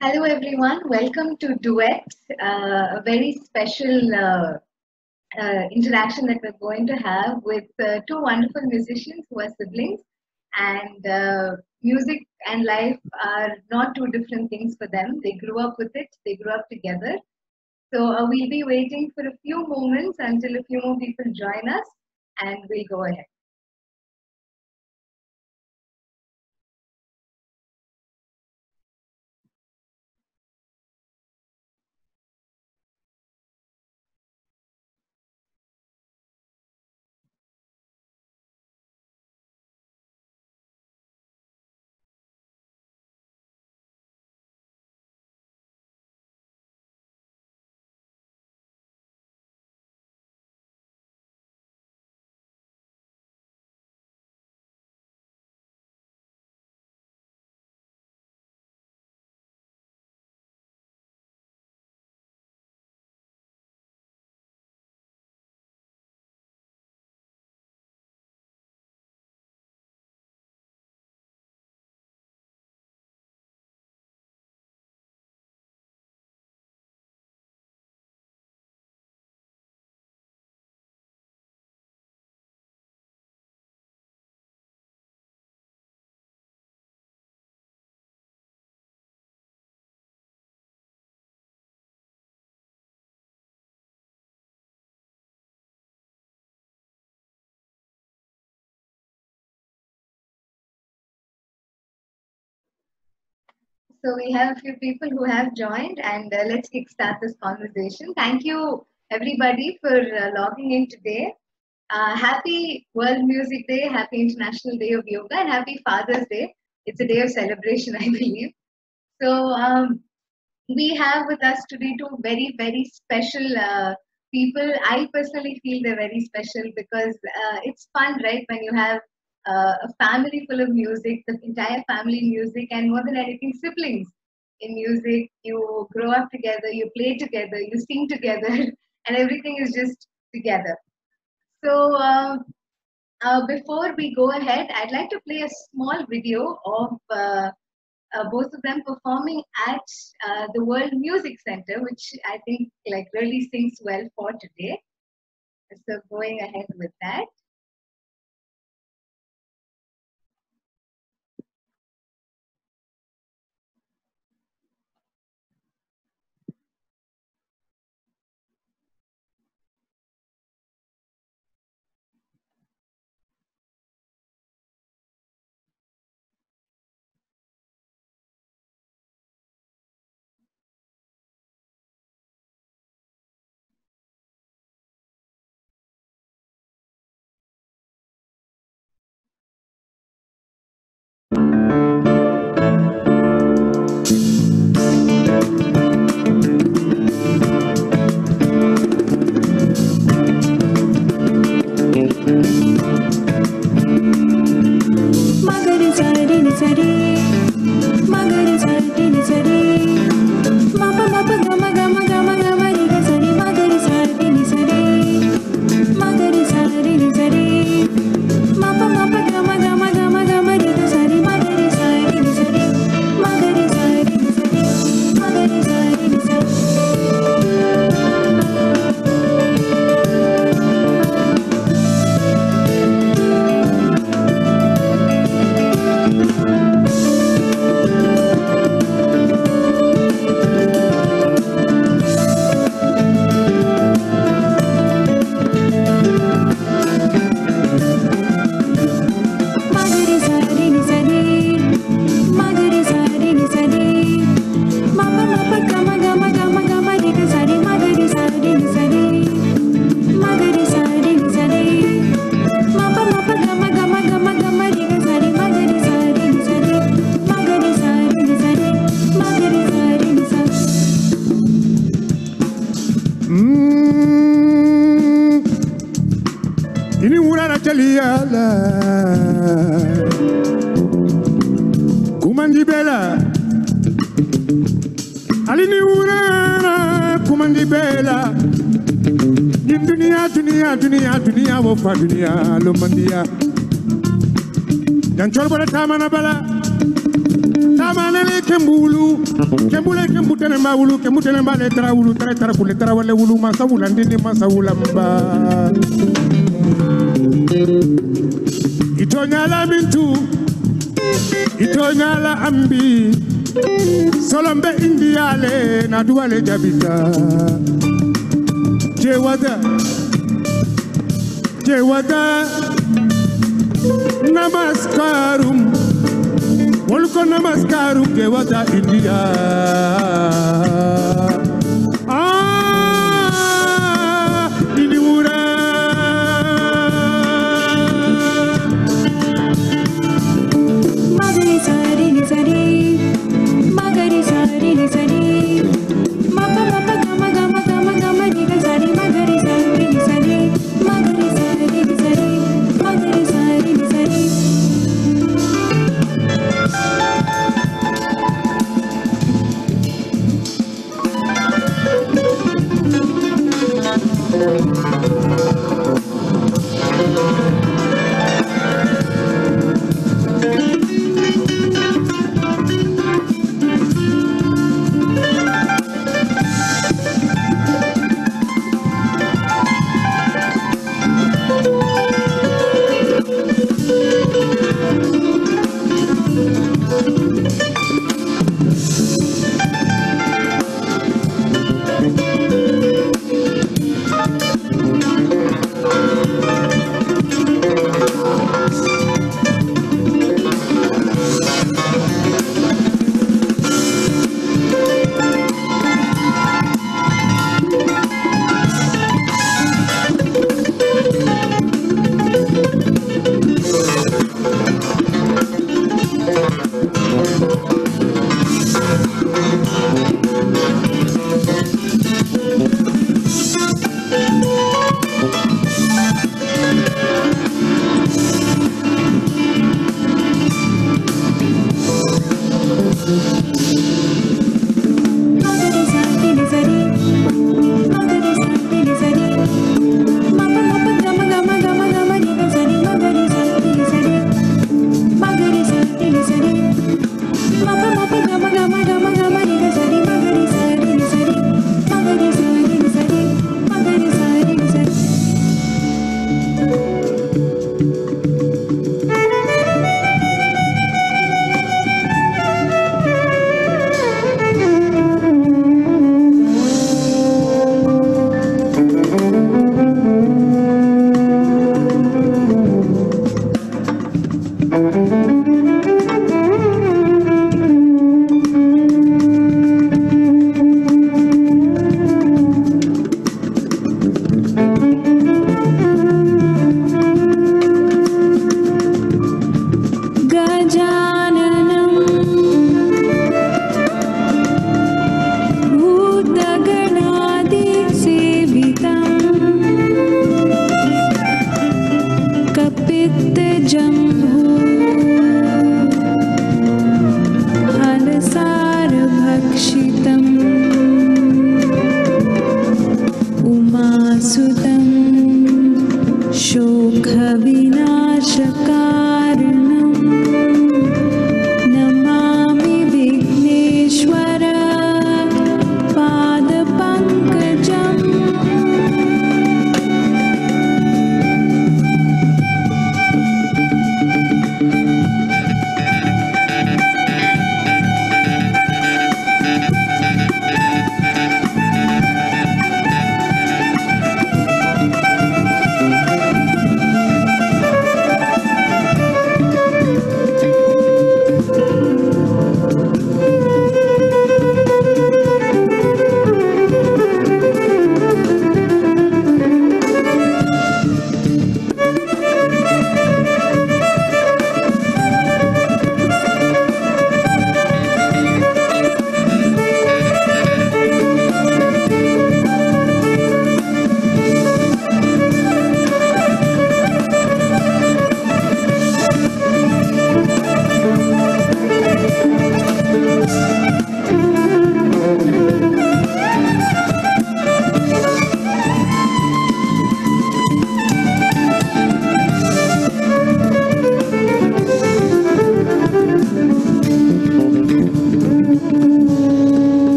Hello everyone, welcome to Duet, a very special interaction that we're going to have with two wonderful musicians who are siblings, and music and life are not two different things for them. They grew up with it, they grew up together. So we'll be waiting for a few moments until a few more people join us, and we'll go ahead. So we have a few people who have joined, and let's kickstart this conversation. Thank you, everybody, for logging in today. Happy World Music Day, happy International Day of Yoga, and happy Father's Day. It's a day of celebration, I believe. So we have with us today two very, very special people. I personally feel they're very special because it's fun, right? When you have a family full of music, the entire family music, and more than anything, siblings in music. You grow up together, you play together, you sing together, and everything is just together. So, before we go ahead, I'd like to play a small video of both of them performing at the World Music Center, which I think like really sings well for today. So, going ahead with that. Kumandi bela alini urana kumandi bela dunia wo fa dunia lo mandia dan chol bala tamana bala tamanele kembulu kembule kembutene mawulu kembutene mbale trawulu tara kule trawale wulu masawula ndindi masawula mba itonyala bintu itonyala ambi solombe indiale na duwale jabita jewada namaskarum Wolko namaskaru jewada India Indiura Magari sari ni sari Magari sari ni sari Mapa mapa gama gama gama gama ni sari Magari sari ni sari Magari sari ni sari Magari sari ni sari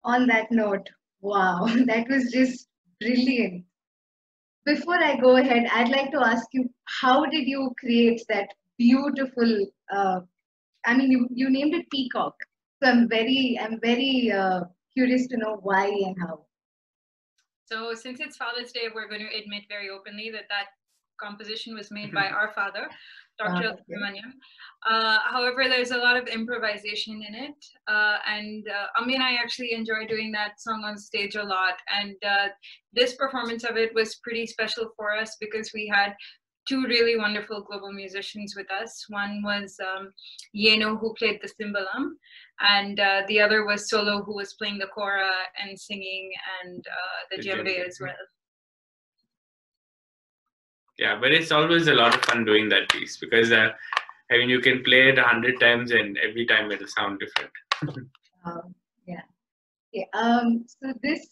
On that note, wow, that was just brilliant. Before I go ahead, I'd like to ask you, how did you create that beautiful? I mean, you named it Peacock. So I'm very curious to know why and how. So since it's Father's Day, we're going to admit very openly that that composition was made by our father, Dr. Okay. Subramaniam. However, there's a lot of improvisation in it. And Ambi and I actually enjoy doing that song on stage a lot. And this performance of it was pretty special for us because we had two really wonderful global musicians with us. One was Yeno, who played the cymbalam, and the other was Solo, who was playing the kora and singing, and the djembe as well. Yeah, but it's always a lot of fun doing that piece because I mean, you can play it 100 times and every time it'll sound different. Yeah. Okay. So this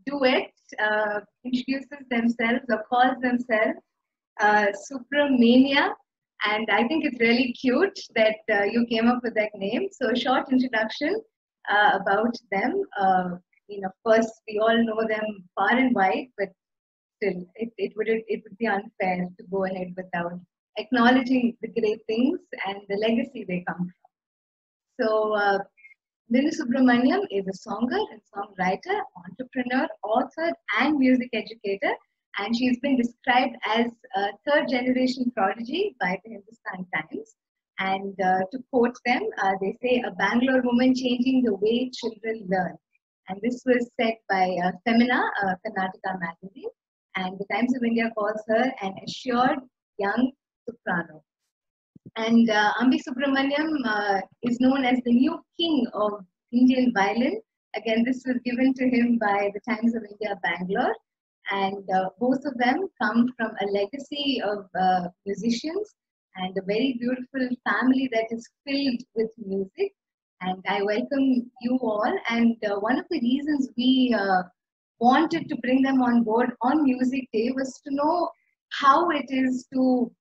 duet introduces themselves or calls themselves Subramania, and I think it's really cute that you came up with that name. So a short introduction about them. Of course, we all know them far and wide, but still, it would be unfair to go ahead without acknowledging the great things and the legacy they come from. So Bindu Subramaniam is a songer and songwriter, entrepreneur, author, and music educator. And she's been described as a third-generation prodigy by the Hindustan Times. And to quote them, they say, "A Bangalore woman changing the way children learn." And this was said by Femina, Karnataka magazine. And the Times of India calls her an assured young soprano. And Ambi Subramaniam is known as the new king of Indian violin. Again, this was given to him by the Times of India, Bangalore. And both of them come from a legacy of musicians and a very beautiful family that is filled with music. And I welcome you all. And one of the reasons we wanted to bring them on board on Music Day was to know how it is to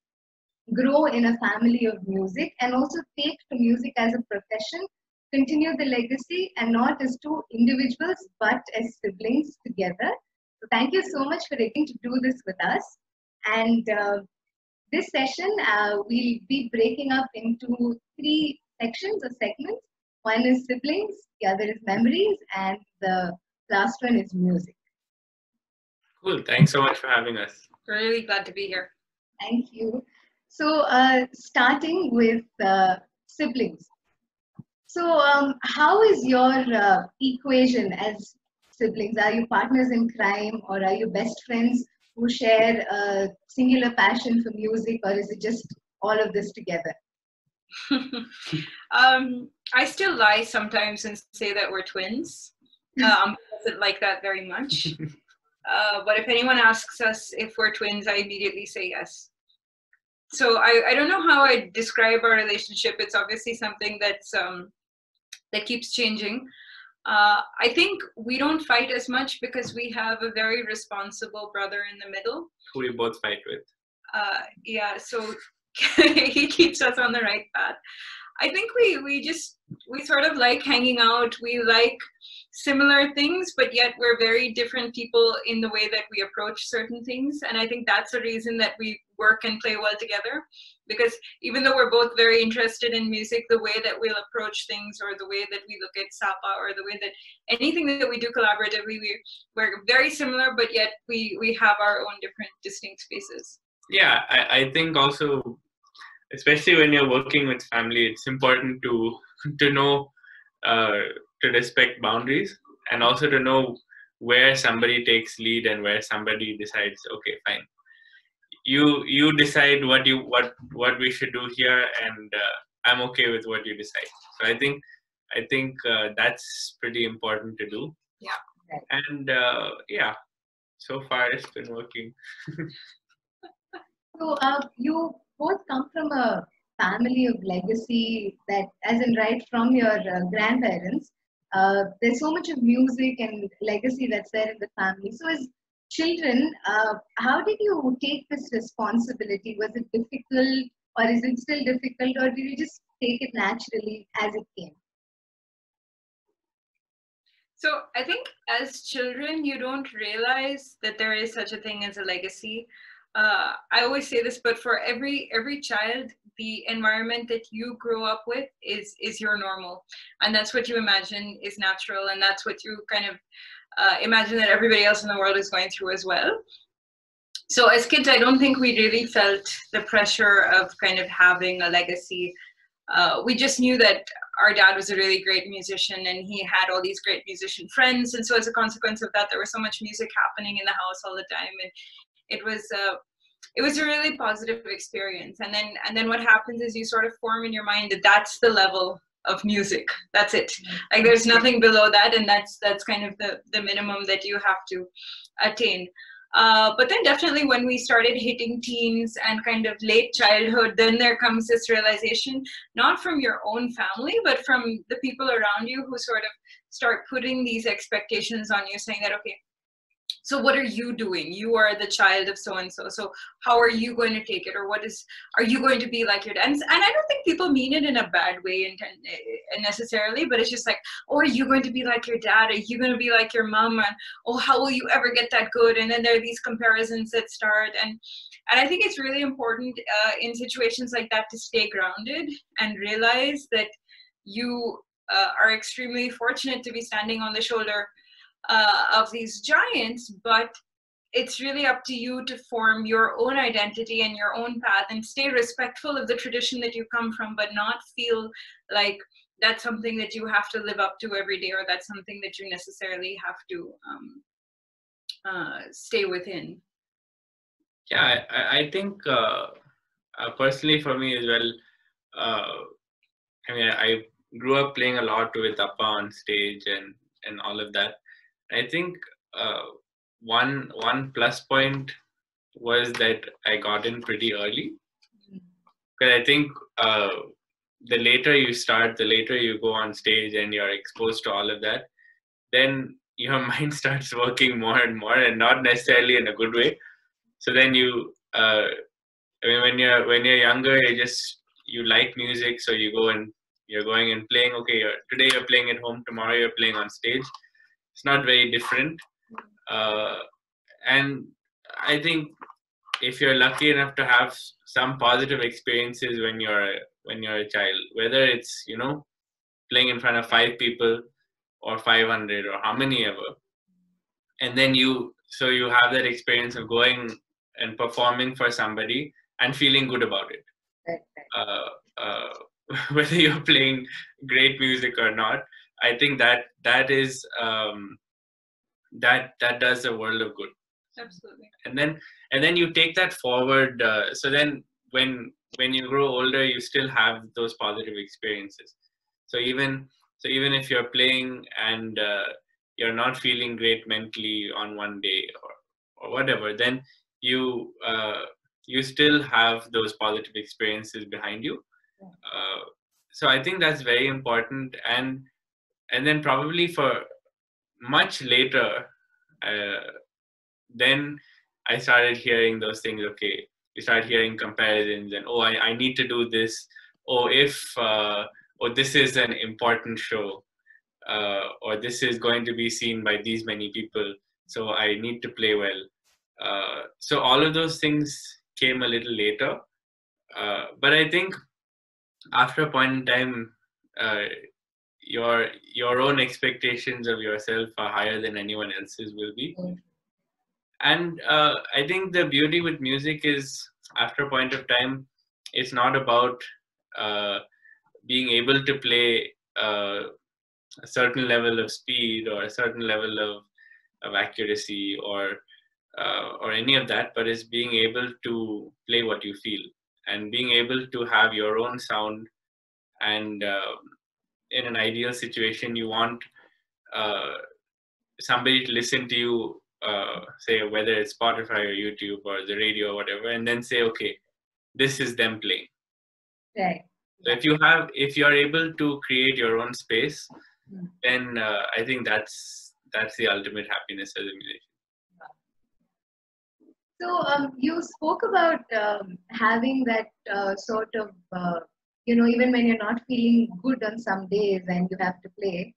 grow in a family of music and also take to music as a profession, continue the legacy, and not as two individuals but as siblings together. So thank you so much for agreeing to do this with us. And this session, we'll be breaking up into 3 sections or segments. One is siblings, the other is memories, and the last one is music. Cool. Thanks so much for having us. Really glad to be here. Thank you. So starting with siblings. So how is your equation as siblings? Are you partners in crime, or are you best friends who share a singular passion for music, or is it just all of this together? I still lie sometimes and say that we're twins. Doesn't like that very much. But if anyone asks us if we're twins, I immediately say yes. So I don't know how I describe our relationship. It's obviously something that's that keeps changing. I think we don't fight as much because we have a very responsible brother in the middle. Who we both fight with. Yeah, so he keeps us on the right path. I think we sort of like hanging out. We like similar things, but yet we're very different people in the way that we approach certain things. And I think that's the reason that we work and play well together. Because even though we're both very interested in music, the way that we'll approach things, or the way that we look at Sapa, or the way that anything that we do collaboratively, we're very similar, but yet we have our own different distinct spaces. Yeah, I think also, especially when you're working with family, it's important to know, to respect boundaries, and also to know where somebody takes lead and where somebody decides, okay, fine, you decide what we should do here, and I'm okay with what you decide. So I think that's pretty important to do. Yeah. And yeah, so far it's been working. So you both come from a family of legacy, that, as in right from your grandparents. There's so much of music and legacy that's there in the family. So as children, how did you take this responsibility? Was it difficult, or is it still difficult, or did you just take it naturally as it came? So I think as children, you don't realize that there is such a thing as a legacy. I always say this, but for every child, the environment that you grow up with is your normal, and that's what you imagine is natural, and that's what you kind of imagine that everybody else in the world is going through as well. So as kids, I don't think we really felt the pressure of kind of having a legacy. We just knew that our dad was a really great musician and he had all these great musician friends, and so as a consequence of that, there was so much music happening in the house all the time, and it was a really positive experience. And then what happens is you sort of form in your mind that that's the level of music, that's it, like there's nothing below that, and that's kind of the minimum that you have to attain. But then definitely when we started hitting teens and kind of late childhood, then there comes this realization, not from your own family, but from the people around you who sort of start putting these expectations on you, saying that, okay, so what are you doing? You are the child of so-and-so. So how are you going to take it? Or are you going to be like your dad? And I don't think people mean it in a bad way necessarily, but it's just like, oh, are you going to be like your dad? Are you going to be like your mom? And, oh, how will you ever get that good? And then there are these comparisons that start. And I think it's really important in situations like that to stay grounded and realize that you are extremely fortunate to be standing on the shoulder of these giants, but it's really up to you to form your own identity and your own path and stay respectful of the tradition that you come from, but not feel like that's something that you have to live up to every day, or that's something that you necessarily have to stay within. Yeah, I think personally for me as well, I mean, I grew up playing a lot with Appa on stage and all of that. I think one plus point was that I got in pretty early. Because I think the later you start, the later you go on stage and you're exposed to all of that, then your mind starts working more and more, and not necessarily in a good way. So then I mean, when you're younger, you like music, so you go and you're going and playing. Okay, today you're playing at home, tomorrow you're playing on stage. It's not very different, and I think if you're lucky enough to have some positive experiences when you're a child, whether it's playing in front of 5 people or 500 or how many ever, and then you have that experience of going and performing for somebody and feeling good about it. Whether you're playing great music or not, I think that is that does a world of good. Absolutely. And then you take that forward. So then when you grow older, you still have those positive experiences. So even if you're playing and you're not feeling great mentally on one day or whatever, then you still have those positive experiences behind you. So I think that's very important. And then probably for much later, then I started hearing those things. Okay, you start hearing comparisons, and oh, I need to do this. Oh, this is an important show, or this is going to be seen by these many people, so I need to play well. So all of those things came a little later, but I think after a point in time, your own expectations of yourself are higher than anyone else's will be. And I think the beauty with music is, after a point of time, it's not about being able to play a certain level of speed or a certain level of accuracy or any of that, but it's being able to play what you feel and being able to have your own sound. And in an ideal situation, you want somebody to listen to you, say whether it's Spotify or YouTube or the radio or whatever, and then say, okay, this is them playing. Right. So if you're able to create your own space, then I think that's the ultimate happiness as a musician. So you spoke about having that sort of, even when you're not feeling good on some days and you have to play.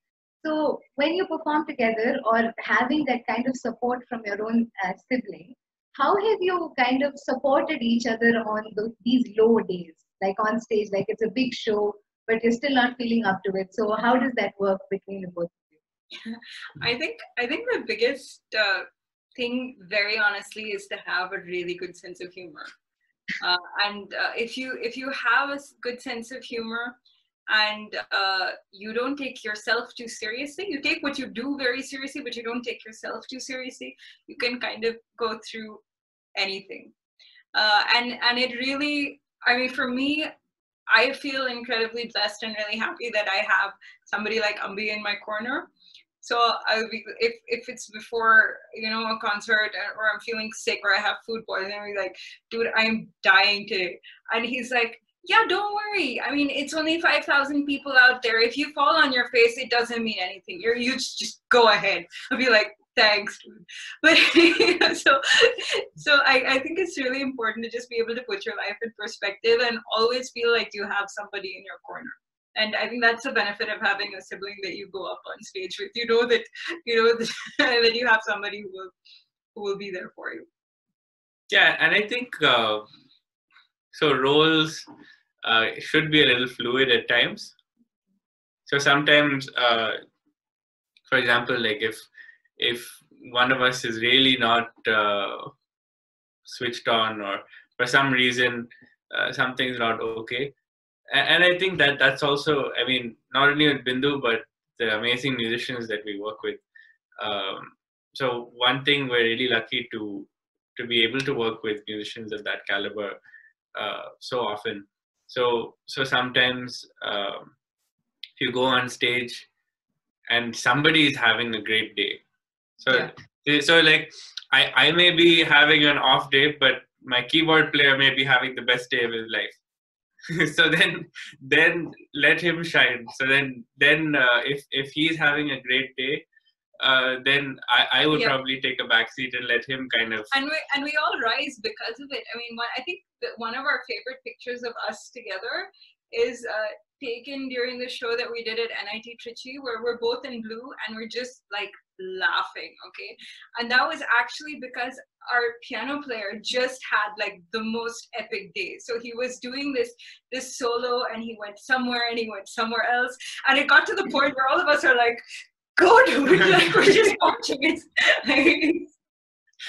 So when you perform together or having that kind of support from your own sibling, how have you kind of supported each other on these low days, like on stage, like it's a big show, but you're still not feeling up to it. So how does that work between the both of you? I think the biggest thing, very honestly, is to have a really good sense of humor. And if you have a good sense of humor, and you don't take yourself too seriously, you take what you do very seriously, but you don't take yourself too seriously, you can kind of go through anything. And it really, I mean, for me, I feel incredibly blessed and really happy that I have somebody like Ambi in my corner. So I'll be, if it's before, you know, a concert, or I'm feeling sick, or I have food poisoning, I'll be like, dude, I'm dying today. And he's like, yeah, don't worry. I mean, it's only 5,000 people out there. If you fall on your face, it doesn't mean anything. You just go ahead. I'll be like, thanks, dude. But so I think it's really important to just be able to put your life in perspective and always feel like you have somebody in your corner. And I think that's the benefit of having a sibling that you go up on stage with. You know that that you have somebody who will be there for you. Yeah, and I think so. Roles should be a little fluid at times. So sometimes, for example, like if one of us is really not switched on, or for some reason something's not okay. And I think that's also, I mean, not only with Bindu, but the amazing musicians that we work with. So one thing, we're really lucky to be able to work with musicians of that caliber so often. So sometimes you go on stage and somebody is having a great day. So like I may be having an off day, but my keyboard player may be having the best day of his life. So then let him shine. So then if he's having a great day, then I would probably take a back seat and let him kind of. And we all rise because of it. I mean, I think that one of our favorite pictures of us together is taken during the show that we did at NIT Trichy, where we're both in blue and we're just like laughing, okay? And that was actually because our piano player just had like the most epic day. So he was doing this solo, and he went somewhere and he went somewhere else, and it got to the point where all of us are like, go dude, like we're just watching it.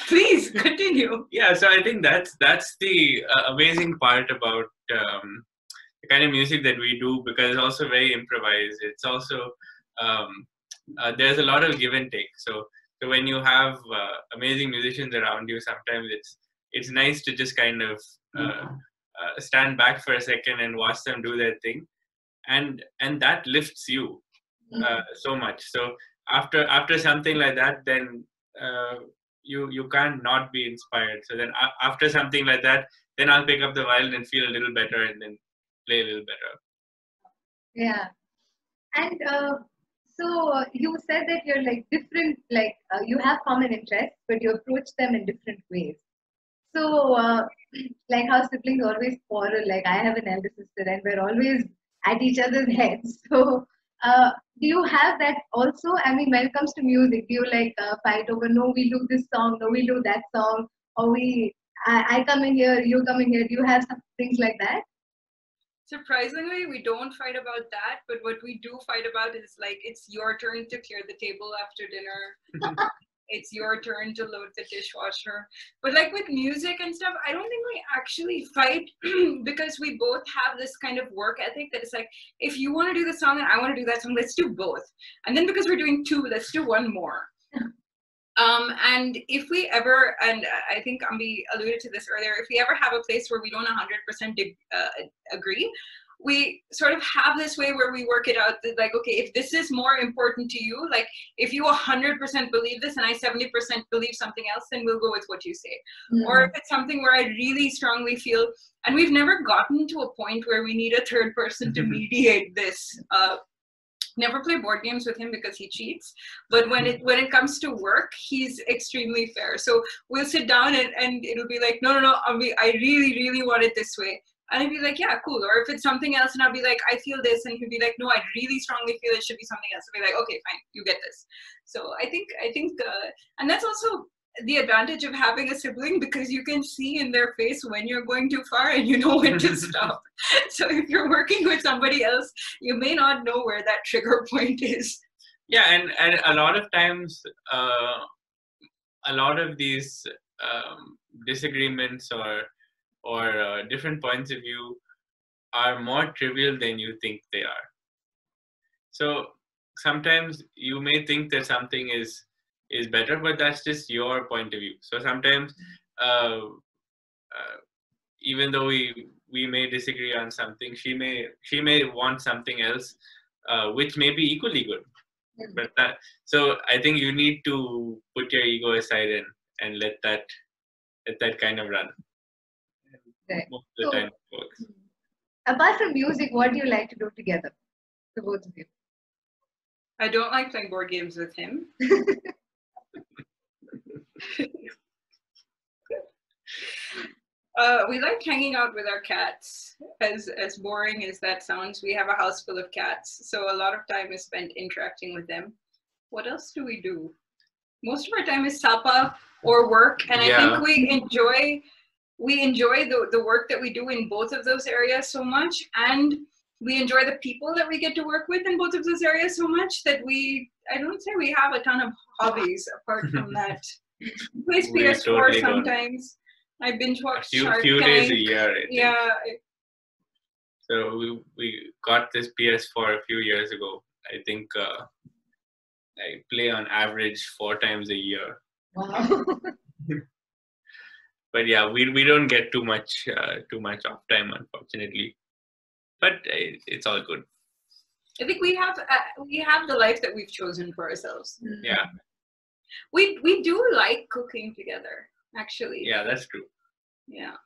Please continue. Yeah, so I think that's the amazing part about the kind of music that we do, because it's also very improvised. It's also there's a lot of give and take. So when you have amazing musicians around you, sometimes it's nice to just kind of stand back for a second and watch them do their thing, and that lifts you so much. So after something like that, then you can't not be inspired. So then after something like that, then I'll pick up the violin and feel a little better, and then play a little better. Yeah. And so you said that you're like different, like you have common interests, but you approach them in different ways. So like how siblings always quarrel, like I have an elder sister and we're always at each other's heads. So do you have that also? I mean, when it comes to music, do you like fight over, no, we do this song, no, we do that song, or I come in here, you come in here. Do you have some things like that? Surprisingly, we don't fight about that, but what we do fight about is like, it's your turn to clear the table after dinner. It's your turn to load the dishwasher. But like with music and stuff, I don't think we actually fight because we both have this kind of work ethic that it's like, if you want to do the song and I want to do that song, let's do both. And then because we're doing two, let's do one more. And if we ever, and I think Ambi alluded to this earlier, if we ever have a place where we don't 100% agree, we sort of have this way where we work it out that like, okay, if this is more important to you, like if you 100% believe this and I 70% believe something else, then we'll go with what you say. Or if it's something where I really strongly feel, and we've never gotten to a point where we need a third person to mediate this. Never play board games with him because he cheats, but when it comes to work, he's extremely fair. So we'll sit down and it'll be like, no, I really want it this way. And I'd be like, yeah, cool. Or if it's something else, and I'll be like, I feel this, and he'd be like, no, I really strongly feel it should be something else. I'd be like, okay, fine, you get this. So I think, and that's also the advantage of having a sibling, because you can see in their face when you're going too far and you know when to stop. So if you're working with somebody else, you may not know where that trigger point is. Yeah, and a lot of times, a lot of these disagreements or different points of view are more trivial than you think they are. So sometimes you may think that something is better, but that's just your point of view. So sometimes, even though we may disagree on something, she may want something else, which may be equally good. But so I think you need to put your ego aside and let that kind of run. Right. Most of the time it works. Apart from music, what do you like to do together, the both of you? I don't like playing board games with him. We like hanging out with our cats. As boring as that sounds, we have a house full of cats, so a lot of time is spent interacting with them. What else do we do? Most of our time is sapa or work, and I think we enjoy the work that we do in both of those areas so much, and we enjoy the people that we get to work with in both of those areas so much that I don't say we have a ton of hobbies apart from that. We play PS4 totally sometimes. I binge watch Shark few Tank. days a year. I think. Yeah. So we got this PS4 a few years ago. I think I play on average 4 times a year. Wow. But yeah, we don't get too much off time, unfortunately. But it's all good. I think we have the life that we've chosen for ourselves. Yeah. We do like cooking together, actually. Yeah, that's true. Yeah.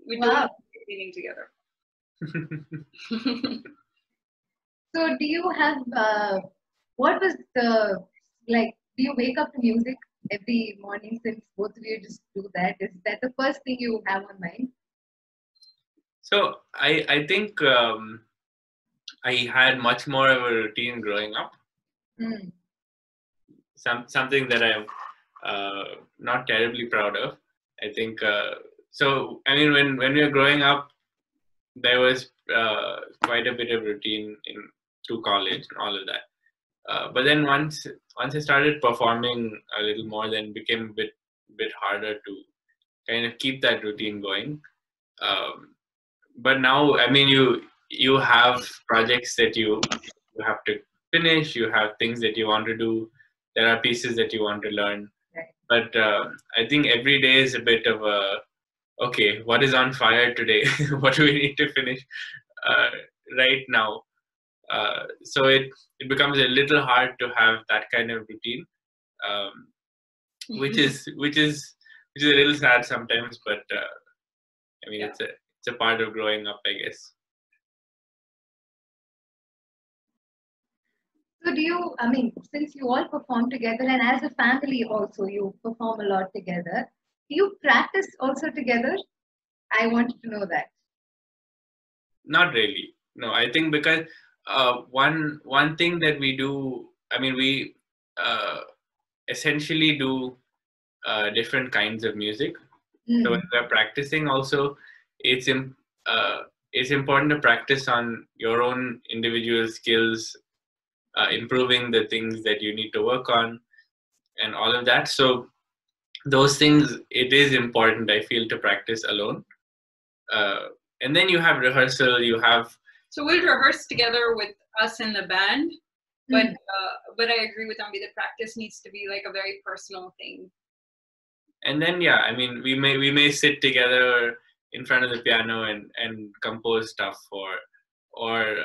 We Wow. do like eating together. So do you have, what was the, like, do you wake up to music every morning, since both of you just do that? Is that the first thing you have on mind? So I think I had much more of a routine growing up. Mm. Something that I'm not terribly proud of. I think so. I mean, when we were growing up, there was quite a bit of routine through college and all of that. But then once I started performing a little more, then it became a bit harder to kind of keep that routine going. But now, I mean, you have projects that you have to finish. You have things that you want to do. There are pieces that you want to learn. Right. But I think every day is a bit of a, okay, what is on fire today? What do we need to finish right now? So it becomes a little hard to have that kind of routine, which is a little sad sometimes. But I mean, it's a part of growing up, I guess. So do you, I mean, since you all perform together and as a family also you perform a lot together, do you practice also together? I wanted to know that. Not really. No, I think because one thing that we do, I mean, we essentially do different kinds of music. So when we're practicing, also, it's important to practice on your own individual skills, improving the things that you need to work on, and all of that. So those things, it is important, I feel, to practice alone. And then you have rehearsal. So we'll rehearse together with us in the band, but I agree with Ambi that practice needs to be like a very personal thing. And then I mean, we may sit together in front of the piano and compose stuff, or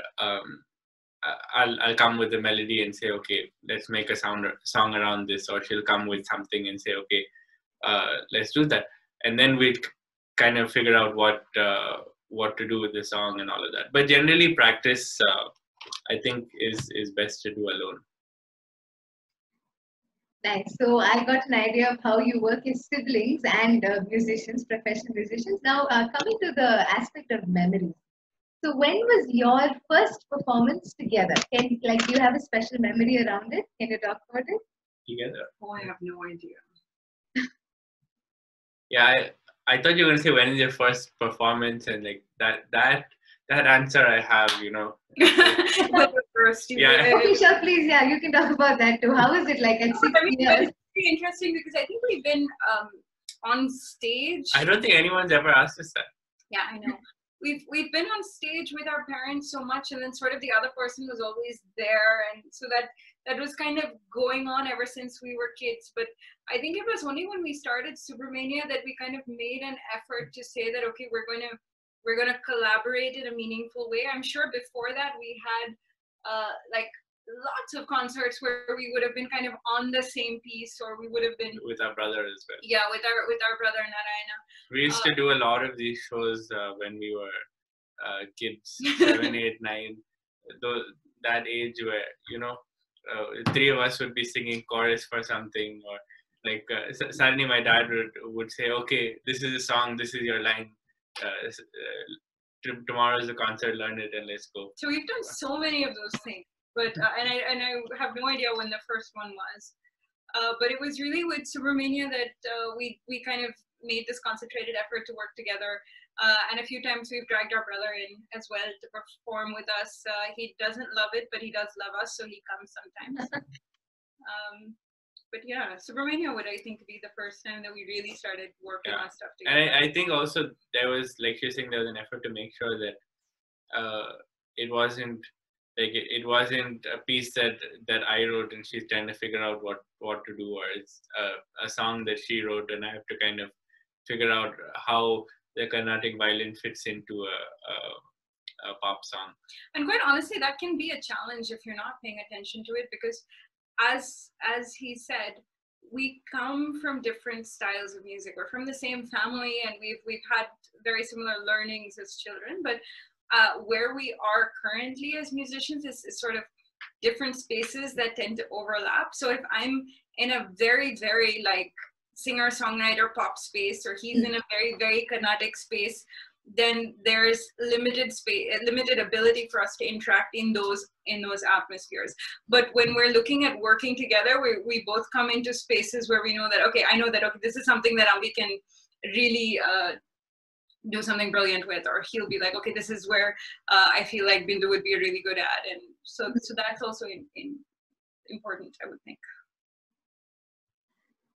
I'll come with a melody and say, okay, let's make a song around this, or she'll come with something and say, okay, let's do that, and then we kind of figure out what to do with the song and all of that. But generally, practice I think is best to do alone. Nice. So I got an idea of how you work as siblings and musicians, professional musicians. Now, coming to the aspect of memories. So when was your first performance together? Do you have a special memory around it? Can you talk about it? Together. Oh, I have no idea. Yeah, I thought you were gonna say when is your first performance, and like that answer I have, you know. But the first year, Yeah. Okay, sure, please. Yeah, you can talk about that too. How is it like at 6 I mean, but years? it's pretty interesting because I think we've been on stage. I don't think anyone's ever asked us that. Yeah, I know. We've been on stage with our parents so much, and then sort of the other person was always there, and so that was kind of going on ever since we were kids. But I think it was only when we started Subramania that we kind of made an effort to say that okay, we're going to collaborate in a meaningful way. I'm sure before that we had like lots of concerts where we would have been kind of on the same piece, or we would have been With our brother as well. yeah with our brother Narayana. We used to do a lot of these shows when we were kids, 7, 8, 9, that age where, you know, 3 of us would be singing chorus for something, or like suddenly my dad would say, okay, this is a song, this is your line. Tomorrow is the concert, learn it and let's go. So we've done so many of those things, but and I have no idea when the first one was. But it was really with Subramania that we kind of made this concentrated effort to work together. And a few times we've dragged our brother in as well to perform with us. He doesn't love it, but he does love us, so he comes sometimes. But yeah, Subramania would, I think, be the first time that we really started working on stuff together. And I think also there was, like you're saying, there was an effort to make sure that it wasn't like it wasn't a piece that I wrote and she's trying to figure out what to do, or it's a song that she wrote and I have to kind of figure out how the Carnatic violin fits into a pop song. And quite honestly, that can be a challenge if you're not paying attention to it, because as he said, we come from different styles of music. We're from the same family, and we've had very similar learnings as children, but where we are currently as musicians is sort of different spaces that tend to overlap. So if I'm in a very, very like singer-songwriter pop space, or he's in a very, very Carnatic space, then there's limited ability for us to interact in those atmospheres. But when we're looking at working together, we both come into spaces where we know that okay, this is something that Ambi can really do something brilliant with, or he'll be like, okay, this is where I feel like Bindu would be really good at, and so that's also important, I would think.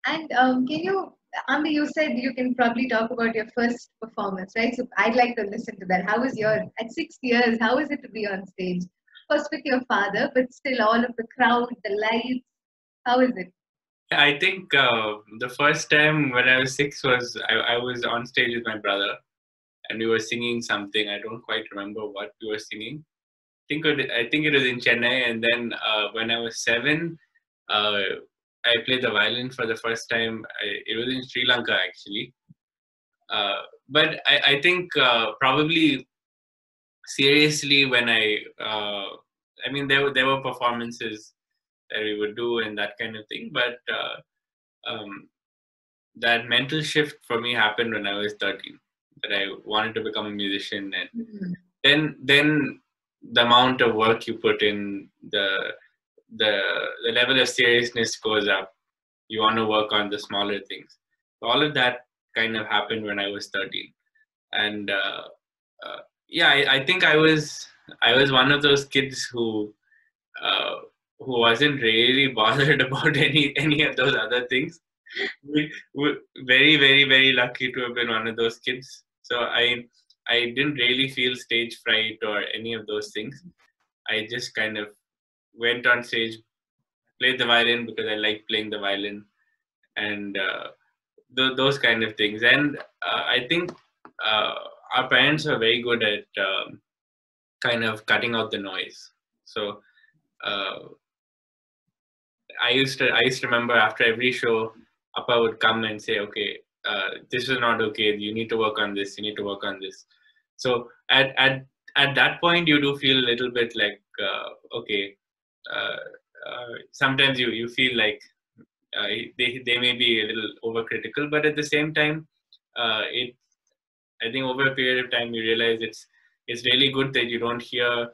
And can you, Ambi, you said you can probably talk about your first performance, right? So I'd like to listen to that. How was yours at 6 years? How is it to be on stage? First with your father, but still all of the crowd, the lights. How is it? I think the first time when I was 6 was I was on stage with my brother, and we were singing something. I don't quite remember what we were singing. I think it was in Chennai. And then when I was 7, I played the violin for the first time. It was in Sri Lanka, actually. But I think probably seriously when I mean, there were performances that we would do and that kind of thing. But that mental shift for me happened when I was 13, that I wanted to become a musician. And then the amount of work you put in, the level of seriousness goes up. You want to work on the smaller things. All of that kind of happened when I was 13. And yeah, I think I was one of those kids who wasn't really bothered about any of those other things. We're very, very, very lucky to have been one of those kids. So I didn't really feel stage fright or any of those things. I just kind of went on stage, played the violin because I like playing the violin, and those kind of things. And I think our parents were very good at kind of cutting out the noise. So I used to remember after every show, Appa would come and say, okay, this is not okay. You need to work on this. You need to work on this. So at that point, you do feel a little bit like, okay, sometimes you feel like they may be a little overcritical, but at the same time, I think over a period of time you realize it's really good that you don't hear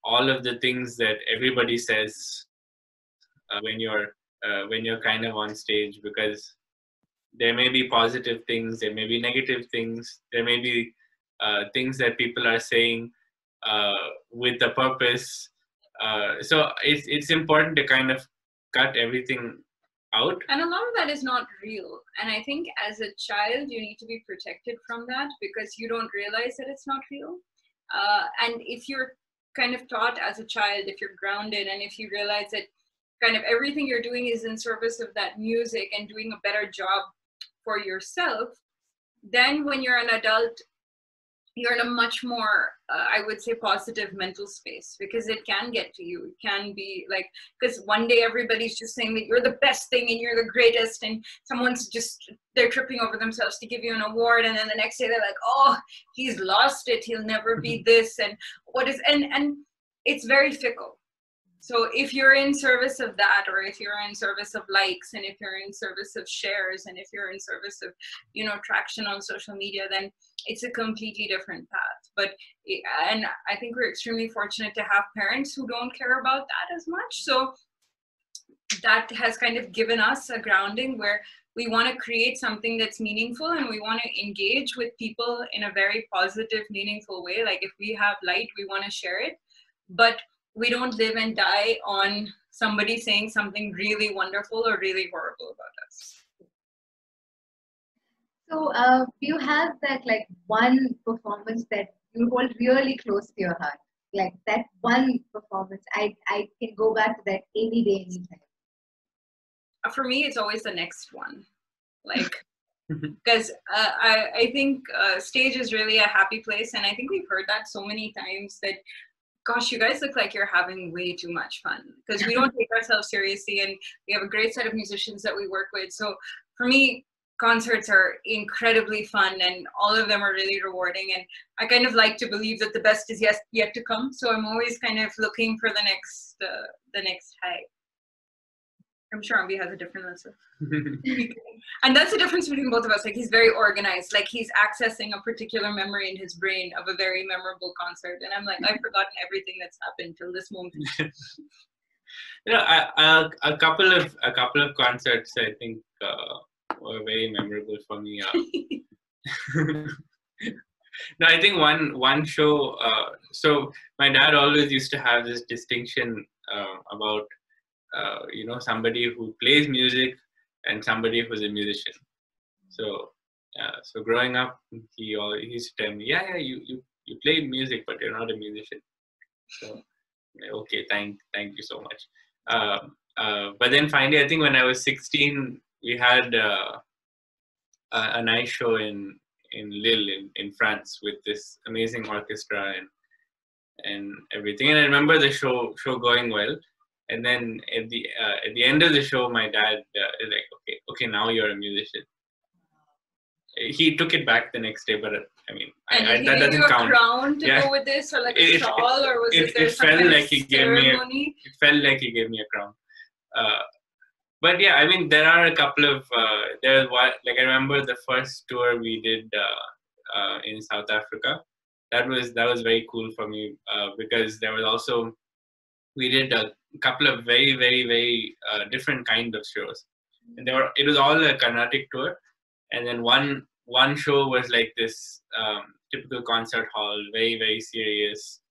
all of the things that everybody says when you're kind of on stage, because there may be positive things, there may be negative things, there may be things that people are saying with a purpose. So it's important to kind of cut everything out. And a lot of that is not real. And I think as a child, you need to be protected from that because you don't realize that it's not real. And if you're kind of taught as a child, if you're grounded, and if you realize that kind of everything you're doing is in service of that music and doing a better job for yourself, then when you're an adult, you're in a much more, I would say, positive mental space, because it can get to you. It can be like, because one day everybody's just saying that you're the best thing and you're the greatest, and someone's just, they're tripping over themselves to give you an award, and then the next day they're like, oh, he's lost it, he'll never be this, and what is, and it's very fickle. So if you're in service of that, or if you're in service of likes, and if you're in service of shares, and if you're in service of, you know, traction on social media, then it's a completely different path. But, and I think we're extremely fortunate to have parents who don't care about that as much. So that has kind of given us a grounding where we want to create something that's meaningful, and we want to engage with people in a very positive, meaningful way. Like if we have light, we want to share it. But we don't live and die on somebody saying something really wonderful or really horrible about us. So, do you have that like one performance that you hold really close to your heart? Like that one performance, I can go back to that any day, anytime. For me, it's always the next one. Like, because I think stage is really a happy place. And I think we've heard that so many times that, gosh, you guys look like you're having way too much fun, because we don't take ourselves seriously, and we have a great set of musicians that we work with. So for me, concerts are incredibly fun, and all of them are really rewarding. And I kind of like to believe that the best is yet to come. So I'm always kind of looking for the next high. I'm sure Ambi has a different answer. And that's the difference between both of us. Like, he's very organized. Like, he's accessing a particular memory in his brain of a very memorable concert. And I'm like, I've forgotten everything that's happened till this moment. You know, a couple of concerts I think were very memorable for me. No, I think one show. So my dad always used to have this distinction about you know, somebody who plays music and somebody who's a musician. So so growing up, he used to tell me, yeah, you play music, but you're not a musician. So okay, thank you so much. But then finally, I think when I was 16, we had a nice show in Lille in France with this amazing orchestra and everything. And I remember the show going well. And then at the end of the show, my dad is like, okay, now you're a musician. He took it back the next day, but I mean, and that doesn't count. Did he give you a crown to go with this, or like a shawl, or was there some felt kind like of he ceremony? It felt like he gave me a crown. But yeah, I mean, there are a couple of there's one, like, I remember the first tour we did in South Africa. That was very cool for me because there was also, we did a couple of very, very, very different kind of shows, and it was all a Carnatic tour. And then one show was like this typical concert hall, very, very serious,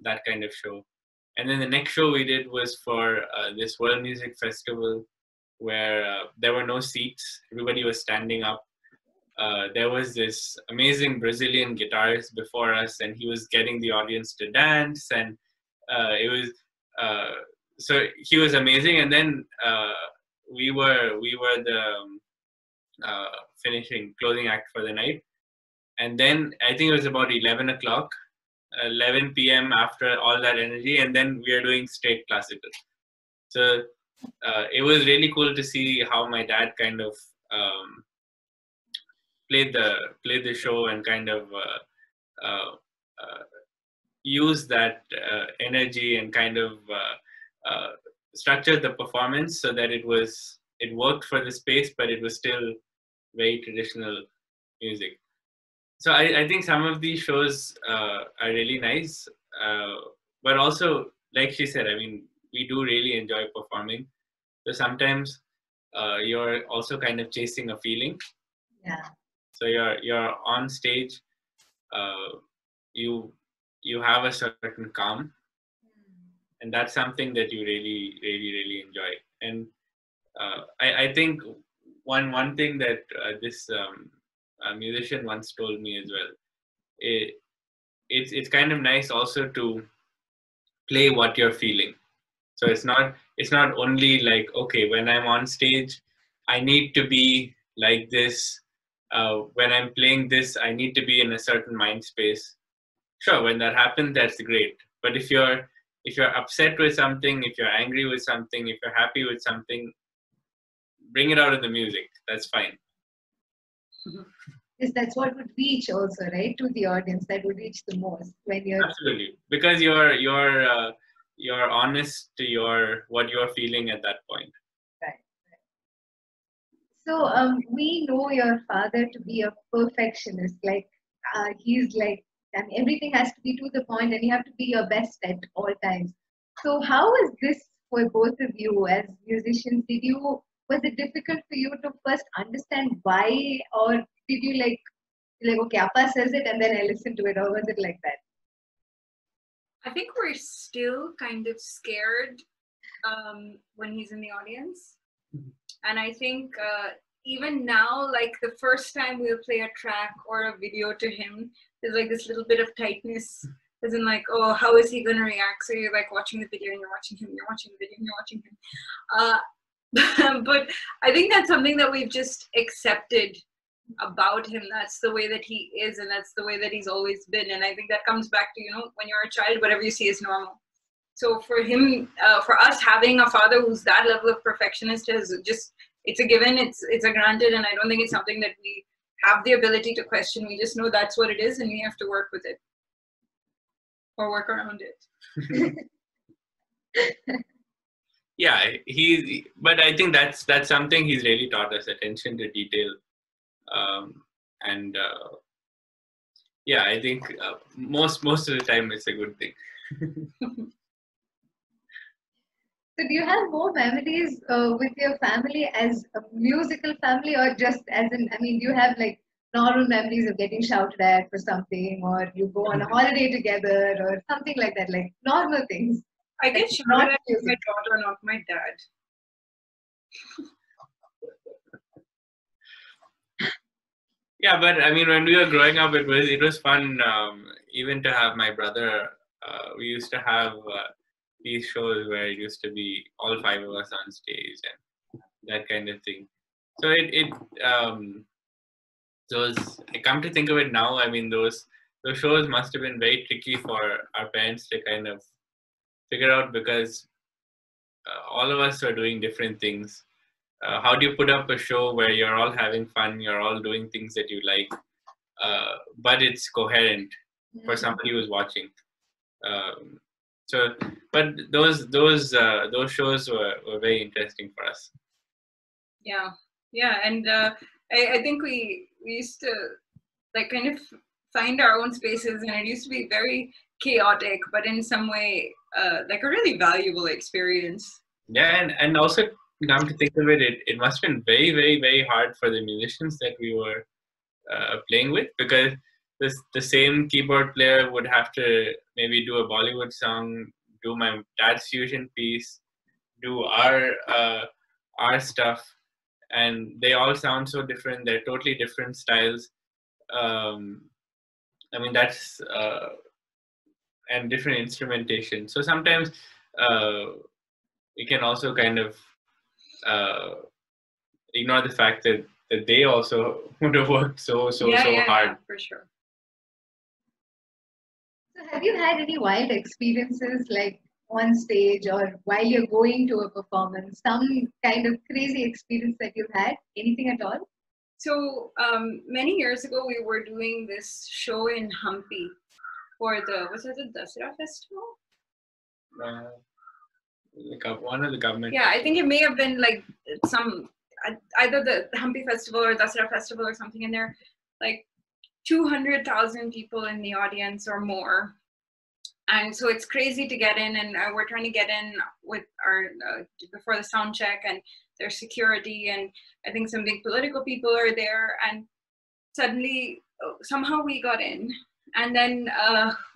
that kind of show. And then the next show we did was for this World Music Festival, where there were no seats. Everybody was standing up. There was this amazing Brazilian guitarist before us, and he was getting the audience to dance, and it was so he was amazing. And then we were the closing act for the night. And then I think it was about 11 o'clock, 11 p.m. after all that energy, and then we are doing straight classical. So it was really cool to see how my dad kind of played the show and kind of use that energy and kind of structured the performance so that it worked for the space, but it was still very traditional music. So I think some of these shows are really nice, but also, like she said, I mean, we do really enjoy performing. So sometimes you're also kind of chasing a feeling. Yeah. So you're on stage, you have a certain calm, and that's something that you really enjoy. And I think one thing that this musician once told me as well, it's kind of nice also to play what you're feeling. So it's not only like, okay, when I'm on stage I need to be like this, when I'm playing this I need to be in a certain mind space. Sure, when that happens, that's great. But if you're upset with something, if you're angry with something, if you're happy with something, bring it out in the music. That's fine. Yes, that's what would reach also, right, to the audience. That would reach the most when you're Absolutely, because you're honest to what you're feeling at that point. right. So we know your father to be a perfectionist. Like he's like, and everything has to be to the point, and you have to be your best at all times. So how was this for both of you as musicians? Was it difficult for you to first understand why, or did you like okay, Appa says it and then I listen to it, or was it like that? I think we're still kind of scared when he's in the audience. And I think even now, like the first time we'll play a track or a video to him, there's like this little bit of tightness. As in like, oh, how is he going to react? So you're like watching the video and you're watching him, you're watching the video and you're watching him. But I think that's something that we've just accepted about him. That's the way that he is, and that's the way that he's always been. And I think that comes back to, when you're a child, whatever you see is normal. So for him, for us, having a father who's that level of perfectionist is just, it's a given, it's a granted, and I don't think it's something that we have the ability to question. We just know that's what it is, and we have to work with it or work around it. Yeah, but I think that's something he's really taught us: attention to detail. And yeah, I think most of the time it's a good thing. So do you have more memories with your family as a musical family, or just as in, I mean, do you have like normal memories of getting shouted at for something, or you go on a holiday together or something like that, like normal things? I get shouted at my daughter, not my dad. Yeah, but I mean, when we were growing up, it was fun. Even to have my brother, we used to have these shows where it used to be all five of us on stage and that kind of thing. So those, I come to think of it now, I mean, those shows must have been very tricky for our parents to kind of figure out, because all of us are doing different things. How do you put up a show where you're all having fun, you're all doing things that you like, but it's coherent for somebody who's watching? But those shows were very interesting for us. Yeah, and I think we used to like kind of find our own spaces, and it used to be very chaotic, but in some way like a really valuable experience. Yeah, and also, come to think of it, it must have been very, very, very hard for the musicians that we were playing with, because the same keyboard player would have to maybe do a Bollywood song, do my dad's fusion piece, do our stuff, and they all sound so different. They're totally different styles. I mean, that's and different instrumentation. So sometimes we can also kind of ignore the fact that they also would have worked so hard. Yeah, for sure. So have you had any wild experiences, like on stage or while you're going to a performance, some kind of crazy experience that you've had? Anything at all? So many years ago, we were doing this show in Hampi for was it the Dasara festival? one of the government. Yeah, I think it may have been like some either the Hampi festival or Dasara festival or something, and there like 200,000 people in the audience or more. And so it's crazy to get in, and we're trying to get in with our before the sound check, and there's security, and I think some big political people are there, and suddenly somehow we got in, and then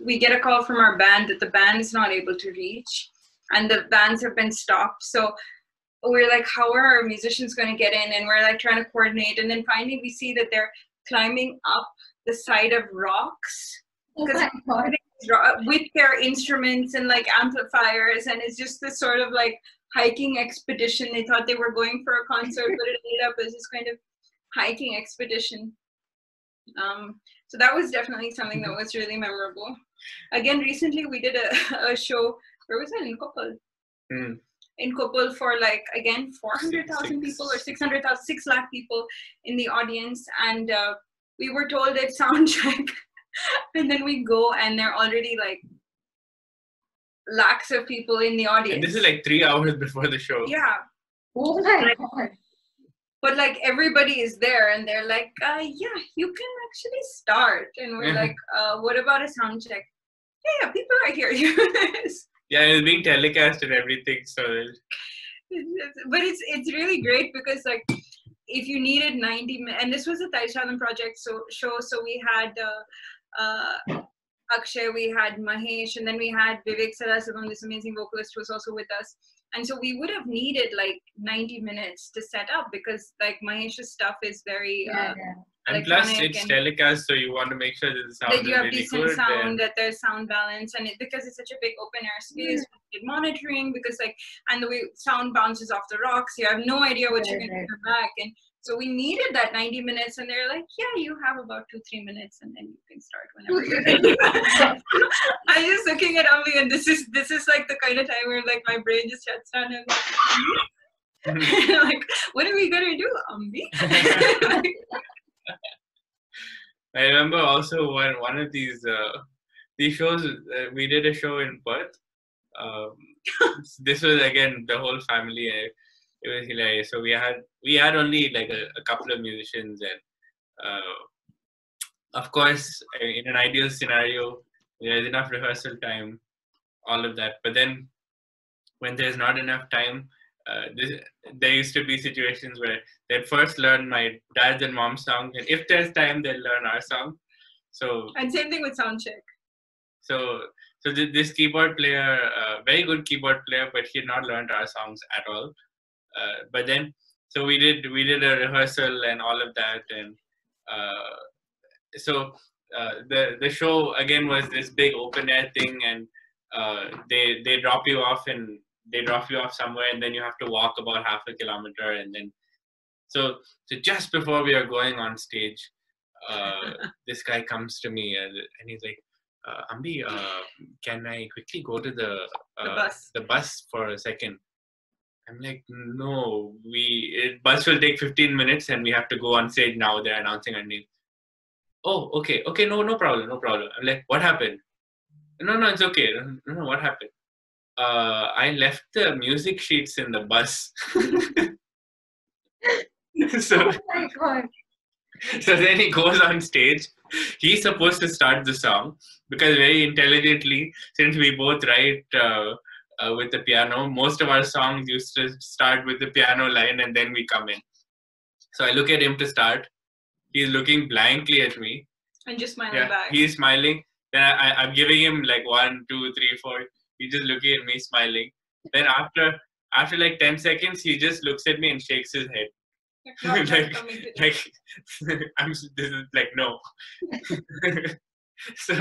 we get a call from our band that the band is not able to reach, and the bands have been stopped. So we're like, how are our musicians going to get in? And we're like trying to coordinate, and then finally we see that they're climbing up the side of rocks. With their instruments and like amplifiers, and it's just this sort of like hiking expedition. They thought they were going for a concert, but it ended up as this kind of hiking expedition. So that was definitely something that was really memorable. Again, recently we did a show. Where was it? In Koppal. In Koppal for like, again, 400,000 people or 600,000, 6 lakh people in the audience, and we were told it's sound check. And then we go, and there are already like lakhs of people in the audience. And this is like 3 hours before the show. Yeah. Oh my God. But like everybody is there, and they're like, yeah, you can actually start. And we're like, what about a sound check? Yeah, people are here. Yeah, it's being telecast and everything. So, but it's really great because like, if you needed 90 minutes, and this was a Taishalam project show, so we had Akshay, we had Mahesh, and then we had Vivek Saraswam, this amazing vocalist, who was also with us. And so we would have needed like 90 minutes to set up, because like Mahesh's stuff is very and plus it's telecast, so you want to make sure that the sound that you is have really decent good, sound, that there's sound balance, and because it's such a big open air space, we did monitoring, because like, and the way sound bounces off the rocks, you have no idea what you're going to hear back. And so we needed that 90 minutes, and they're like, yeah, you have about 2-3 minutes, and then you can start whenever you're ready. I'm just looking at Ambi, and this is like the kind of time where like my brain just shuts down, and I'm like, like, what are we gonna do, Ambi? I remember also one of these shows, we did a show in Perth. This was again the whole family. It was hilarious. So we had only like a couple of musicians, and of course, in an ideal scenario, there's enough rehearsal time, all of that. But then when there's not enough time, there used to be situations where they'd first learn my dad's and mom's song, and if there's time, they'll learn our song. So, and same thing with sound check. So this keyboard player, very good keyboard player, but he had not learned our songs at all. But then, so we did a rehearsal and all of that, and so the show again was this big open air thing, and they drop you off somewhere, and then you have to walk about half a kilometer, and then so just before we are going on stage, this guy comes to me, and he's like, Ambi, can I quickly go to the bus for a second? I'm like, no, bus will take 15 minutes, and we have to go on stage now. They're announcing our name. Oh, okay, no problem. I'm like, what happened? No, it's okay. No, what happened? I left the music sheets in the bus. So, oh my God. So then he goes on stage. He's supposed to start the song, because very intelligently, since we both write with the piano, most of our songs used to start with the piano line, and then we come in. So I look at him to start. He's looking blankly at me. And just smiling back. He's smiling. Then I'm giving him like 1, 2, 3, 4. He's just looking at me, smiling. Then after like 10 seconds, he just looks at me and shakes his head. I'm this is like, no. So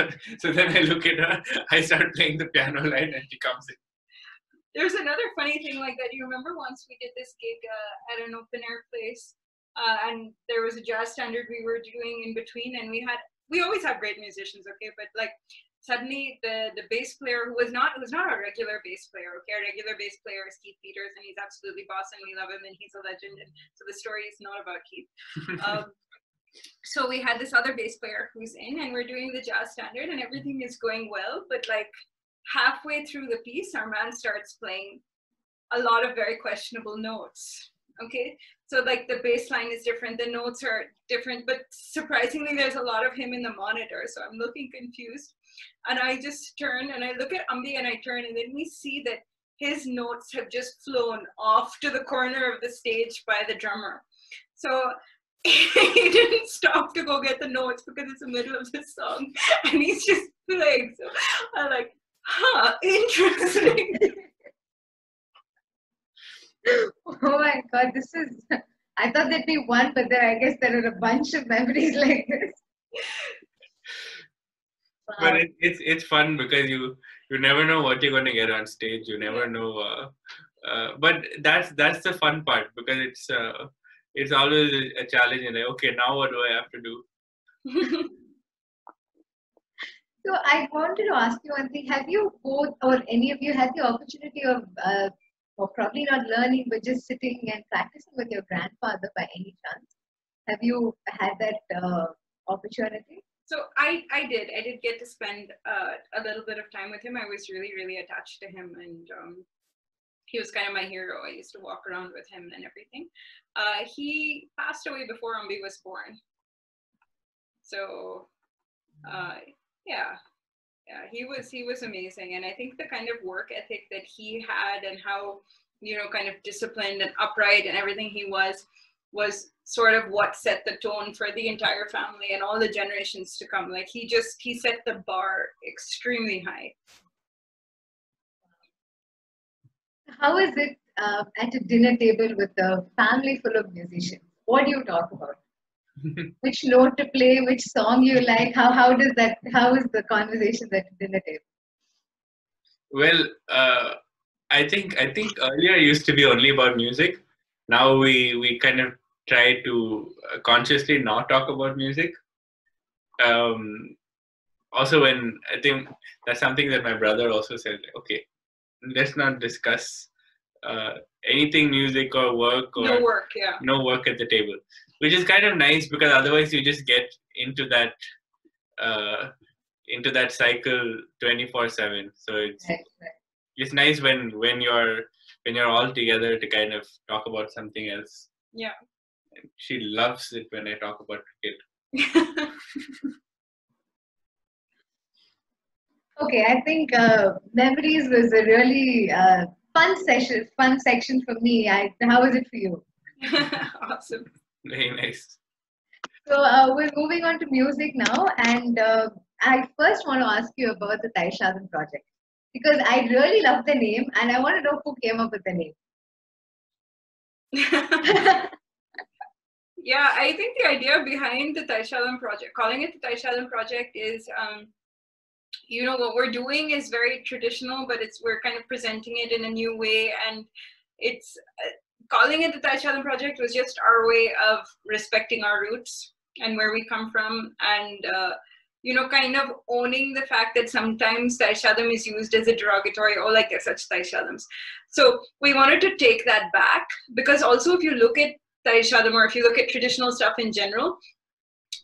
then I look at her. I start playing the piano line, and she comes in. There's another funny thing like that. You remember once we did this gig at an open air place, and there was a jazz standard we were doing in between, and we always have great musicians, okay, but like suddenly the bass player who was not our regular bass player, okay, our regular bass player is Keith Peters, and he's absolutely boss, and we love him, and he's a legend, and so the story is not about Keith. So we had this other bass player who's in, and we're doing the jazz standard, and everything is going well, but like halfway through the piece, our man starts playing a lot of very questionable notes. Okay, so like the bass line is different, the notes are different, but surprisingly there's a lot of him in the monitor, so I'm looking confused. And I just turn and I look at Ambi and I turn, and then we see that his notes have just flown off to the corner of the stage by the drummer. So he didn't stop to go get the notes because it's the middle of the song and he's just playing. So I'm like, huh, interesting. Oh my God, this is, I thought there'd be one, but then I guess there are a bunch of memories like this. Wow. But it's fun because you never know what you're going to get on stage. You never know. But that's the fun part, because it's always a challenge. And like, okay, now what do I have to do? So I wanted to ask you one thing. Have you both, or any of you, had the opportunity of, or probably not learning, but just sitting and practicing with your grandfather by any chance? Have you had that opportunity? So I did get to spend a little bit of time with him. I was really, really attached to him, and he was kind of my hero. I used to walk around with him and everything. He passed away before Ambi was born. So yeah, he was amazing. And I think the kind of work ethic that he had, and how, kind of disciplined and upright and everything he was sort of what set the tone for the entire family and all the generations to come. Like he set the bar extremely high. How is it at a dinner table with a family full of musicians? What do you talk about? Which note to play, which song you like? How is the conversation at the dinner table? Well, I think earlier it used to be only about music. Now we kind of try to consciously not talk about music. Also, when I think that's something that my brother also said, okay, let's not discuss anything music or work, or no work, yeah. No work at the table, which is kind of nice, because otherwise you just get into that cycle 24/7. So it's nice when you're all together to kind of talk about something else. Yeah. She loves it when I talk about cricket. Okay, I think memories was a really fun section for me. How was it for you? Awesome. Very nice. So we're moving on to music now, and I first want to ask you about the Taishadam project, because I really love the name, and I want to know who came up with the name. Yeah, I think the idea behind the Taishadam project, calling it the Taishadam project, is what we're doing is very traditional, but we're kind of presenting it in a new way, and it's calling it the Taishadam project was just our way of respecting our roots and where we come from, and kind of owning the fact that sometimes Taishadam is used as a derogatory, oh, like there's such Taishadams. So we wanted to take that back, because also if you look at Taishadam, or if you look at traditional stuff in general,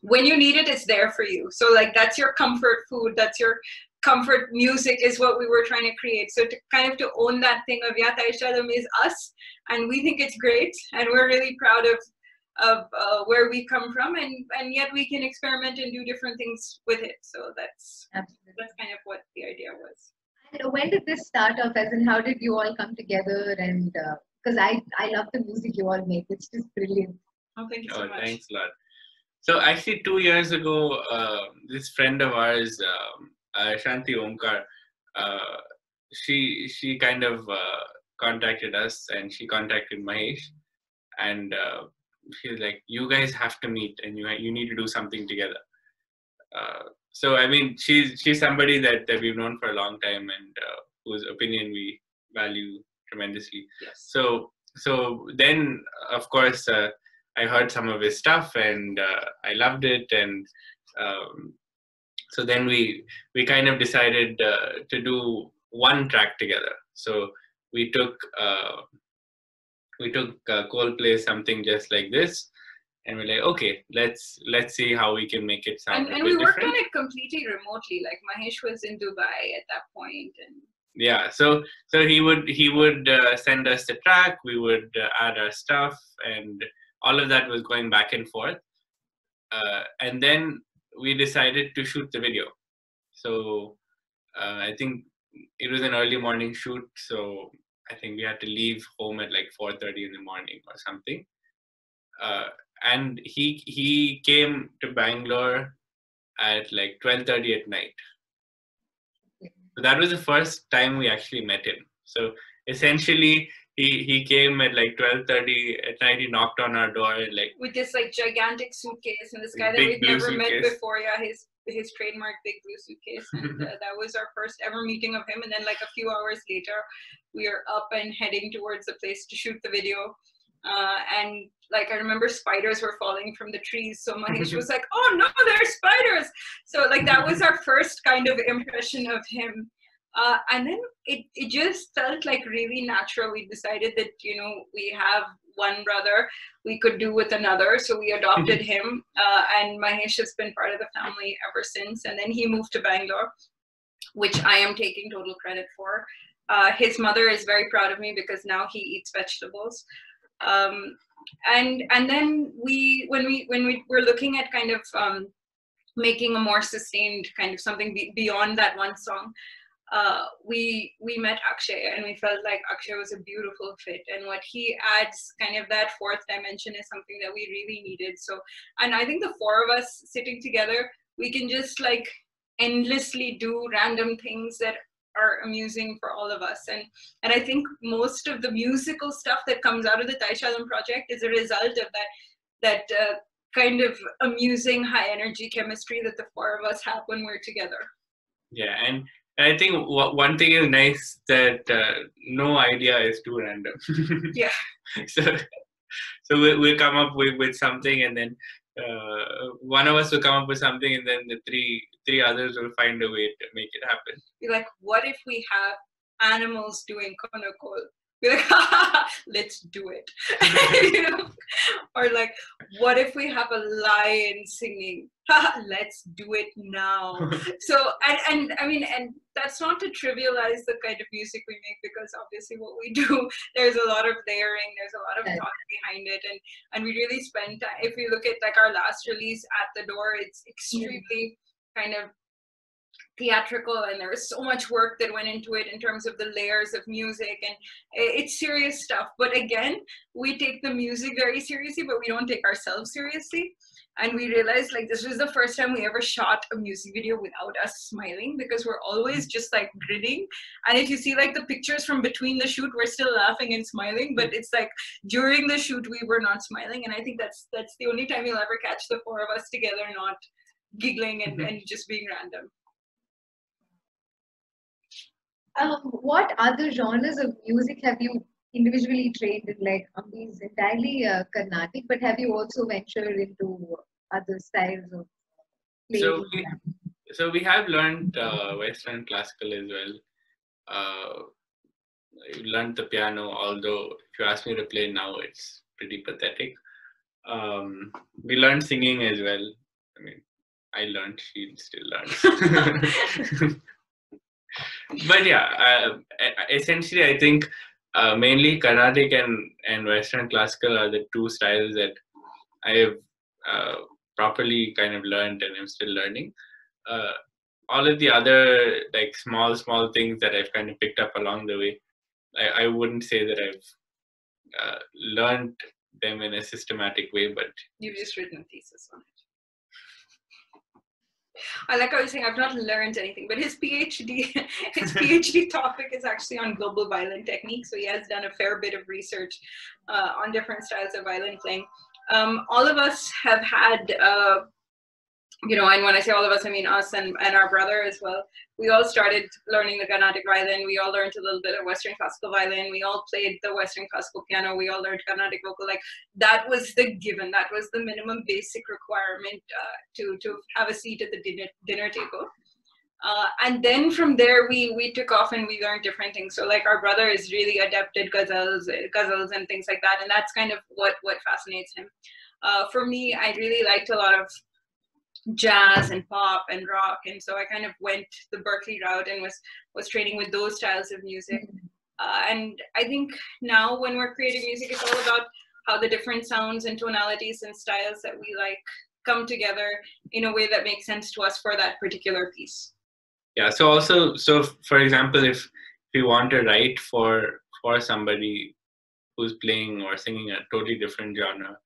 when you need it, it's there for you. So like that's your comfort food, that's your comfort music, is what we were trying to create. So to own that thing of, yeah, Taishadam is us, and we think it's great, and we're really proud of where we come from, and yet we can experiment and do different things with it. So that's kind of what the idea was. And when did this start off? As in, how did you all come together? And because I love the music you all make, it's just brilliant. Oh, thank you so much. Thanks a lot. So actually 2 years ago, this friend of ours, Shanti Omkar, she kind of contacted us, and she contacted Mahesh, and she was like, you guys have to meet, and you need to do something together. So I mean, she's somebody that we've known for a long time, and whose opinion we value tremendously. Yes. So then, of course, I heard some of his stuff, and I loved it, and so then we kind of decided to do one track together. So we took Coldplay, Something Just Like This, and we're like, okay, let's see how we can make it sound. And we worked on it completely remotely. Like Mahesh was in Dubai at that point, and yeah, so he would send us the track, we would add our stuff, and all of that was going back and forth. And then we decided to shoot the video. So I think it was an early morning shoot, so I think we had to leave home at like 4:30 in the morning or something. And he came to Bangalore at like 12:30 at night. So that was the first time we actually met him. So essentially, he came at like 12:30 at night. He knocked on our door and like with this like gigantic suitcase, and this guy that big we'd blue never met suitcase. before. Yeah, his trademark big blue suitcase, and that was our first ever meeting of him. And then like a few hours later, we are up and heading towards the place to shoot the video. And like I remember spiders were falling from the trees, so Mahesh was like, "Oh no, there's spiders!" So like that was our first kind of impression of him. And then it just felt like really natural. We decided that, you know, we have one brother, we could do with another. So we adopted him, and Mahesh has been part of the family ever since. And then he moved to Bangalore, which I am taking total credit for. His mother is very proud of me because now he eats vegetables. And then when we were looking at kind of making a more sustained kind of something beyond that one song, we met Akshay, and we felt like Akshay was a beautiful fit, and what he adds, kind of that fourth dimension, is something that we really needed. So, and I think the four of us sitting together, we can just like endlessly do random things that are amusing for all of us. And I think most of the musical stuff that comes out of the Taishalam project is a result of that kind of amusing high energy chemistry that the four of us have when we're together. Yeah, and I think one thing is nice that no idea is too random. Yeah. So we'll come up with something, and then one of us will come up with something, and then the three others will find a way to make it happen. Be like, what if we have animals doing konokol? Be like, let's do it. You know? Or like, what if we have a lion singing? Let's do it now. So, and I mean, and that's not to trivialize the kind of music we make, because obviously what we do, there's a lot of layering, there's a lot of thought behind it, and we really spend time. If we look at like our last release, At the Door, it's extremely kind of theatrical, and there was so much work that went into it in terms of the layers of music, and it's serious stuff. But again, we take the music very seriously, but we don't take ourselves seriously. And we realized like this was the first time we ever shot a music video without us smiling, because we're always just like grinning. And if you see like the pictures from between the shoot, we're still laughing and smiling, but it's like during the shoot we were not smiling. And I think that's the only time you'll ever catch the four of us together not giggling and just being random. What other genres of music have you individually trained in? Like Ambi is entirely Carnatic, but have you also ventured into other styles of playing? So we have learned Western classical as well. We learned the piano, although if you ask me to play now, it's pretty pathetic. We learned singing as well. I mean, I learned, she still learns. But yeah, essentially, I think mainly Carnatic and Western classical are the two styles that I have properly kind of learned and I'm still learning. All of the other like small things that I've kind of picked up along the way, I wouldn't say that I've learned them in a systematic way, but you've just written a thesis on it. I like how you're saying I've not learned anything, but his PhD topic is actually on global violin technique. So he has done a fair bit of research on different styles of violin playing. All of us have had, you know, and when I say all of us, I mean us and our brother as well. We all started learning the Carnatic violin. We all learned a little bit of Western classical violin. We all played the Western classical piano. We all learned Carnatic vocal. Like that was the given. That was the minimum basic requirement to have a seat at the dinner table. And then from there, we took off and we learned different things. So like our brother is really adept at ghazals and things like that. And that's kind of what fascinates him. For me, I really liked a lot of jazz and pop and rock, and so I kind of went the Berkeley route and was training with those styles of music. And I think now when we're creating music, it's all about how the different sounds and tonalities and styles that we like come together in a way that makes sense to us for that particular piece. Yeah. So also, so for example, if we want to write for somebody who's playing or singing a totally different genre,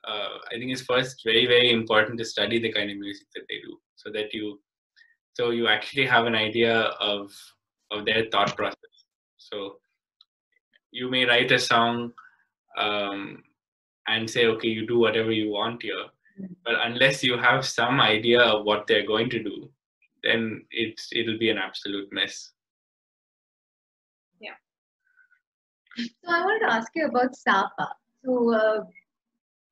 I think it's first very, very important to study the kind of music that they do, so that you actually have an idea of their thought process. So you may write a song and say, okay, you do whatever you want here, but unless you have some idea of what they're going to do, then it'll be an absolute mess. Yeah. So I wanted to ask you about Sapa. So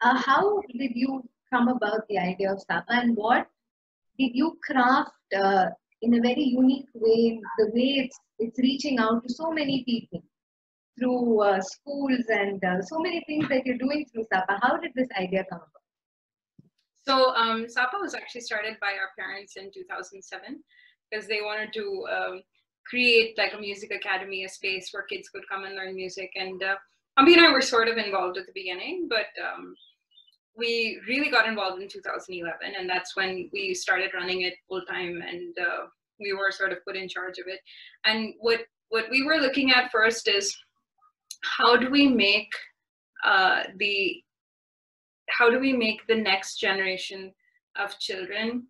how did you come about the idea of Sapa, and what did you craft in a very unique way, the way it's reaching out to so many people through schools and so many things that you're doing through Sapa? How did this idea come about? So Sapa was actually started by our parents in 2007 because they wanted to create like a music academy, a space where kids could come and learn music. And Ambi and I were sort of involved at the beginning, but we really got involved in 2011, and that's when we started running it full time, and we were sort of put in charge of it. And what we were looking at first is how do we make the next generation of children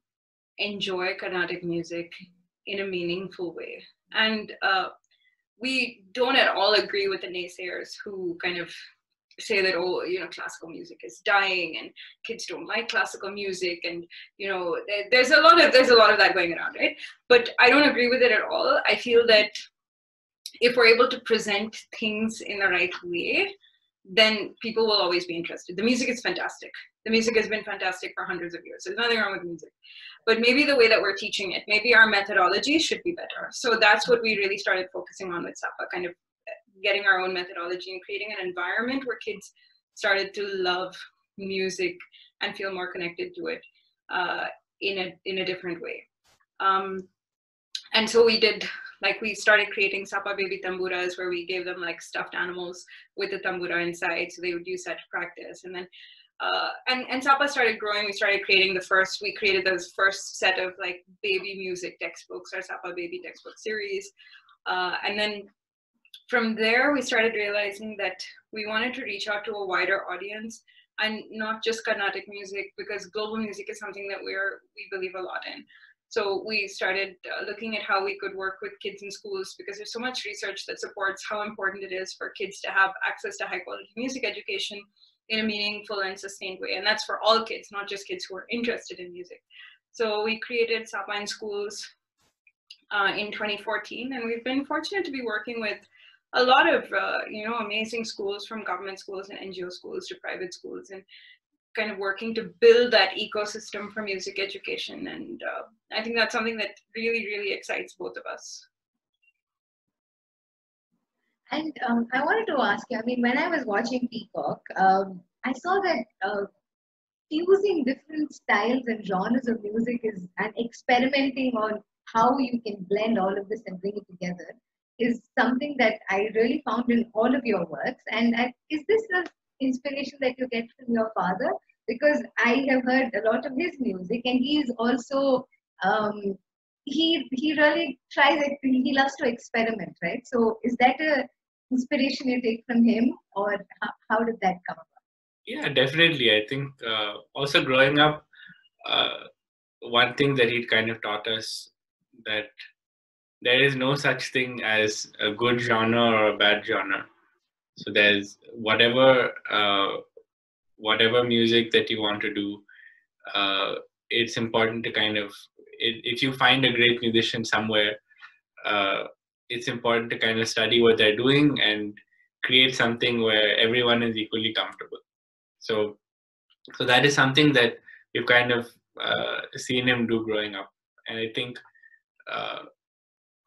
enjoy Carnatic music in a meaningful way. And we don't at all agree with the naysayers who kind of say that, oh, you know, classical music is dying and kids don't like classical music, and you know, there's a lot of that going around, right? But I don't agree with it at all. I feel that if we're able to present things in the right way, then people will always be interested. The music is fantastic. The music has been fantastic for hundreds of years. There's nothing wrong with music. But maybe the way that we're teaching it, maybe our methodology should be better. So that's what we really started focusing on with Sapa, kind of getting our own methodology and creating an environment where kids started to love music and feel more connected to it in a different way. And so we did, like, we started creating Sapa baby tamburas, where we gave them like stuffed animals with the tambura inside, so they would use that to practice. And then and Sapa started growing. We created those first set of like baby music textbooks, our Sapa baby textbook series. And then from there, we started realizing that we wanted to reach out to a wider audience, and not just Carnatic music, because global music is something that we believe a lot in. So we started looking at how we could work with kids in schools, because there's so much research that supports how important it is for kids to have access to high quality music education in a meaningful and sustained way. And that's for all kids, not just kids who are interested in music. So we created Sapa in schools in 2014, and we've been fortunate to be working with a lot of amazing schools, from government schools and NGO schools to private schools, and kind of working to build that ecosystem for music education. And I think that's something that really, really excites both of us. And I wanted to ask you, I mean, when I was watching Peacock, I saw that fusing different styles and genres of music and experimenting on how you can blend all of this and bring it together is something that I really found in all of your works. And is this an inspiration that you get from your father? Because I have heard a lot of his music, and he is also he really tries it. He loves to experiment, right? So is that a inspiration you take from him, or how did that come about? Yeah, definitely. I think also growing up, one thing that he kind of taught us, that there is no such thing as a good genre or a bad genre. So there's whatever music that you want to do, it's important to kind of, if you find a great musician somewhere, it's important to kind of study what they're doing and create something where everyone is equally comfortable. So that is something that we've kind of seen him do growing up. And I think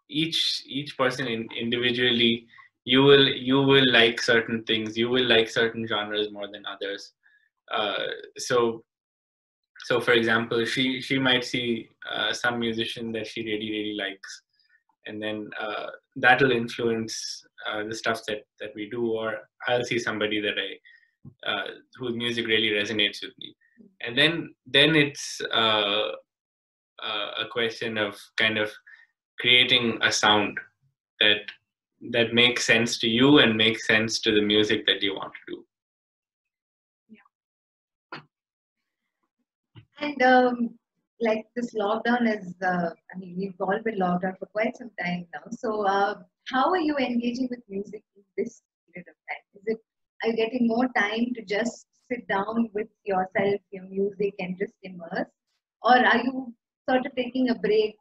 each person individually, you will like certain things, you will like certain genres more than others. So So for example, she might see some musician that she really likes, and then that will influence the stuff that we do. Or I'll see somebody that I whose music really resonates with me, and then it's a question of kind of creating a sound that makes sense to you and makes sense to the music that you want to do. And like this lockdown is, I mean, we've all been locked down for quite some time now. So how are you engaging with music in this period of time? Are you getting more time to just sit down with yourself, your music, and just immerse? Or are you sort of taking a break?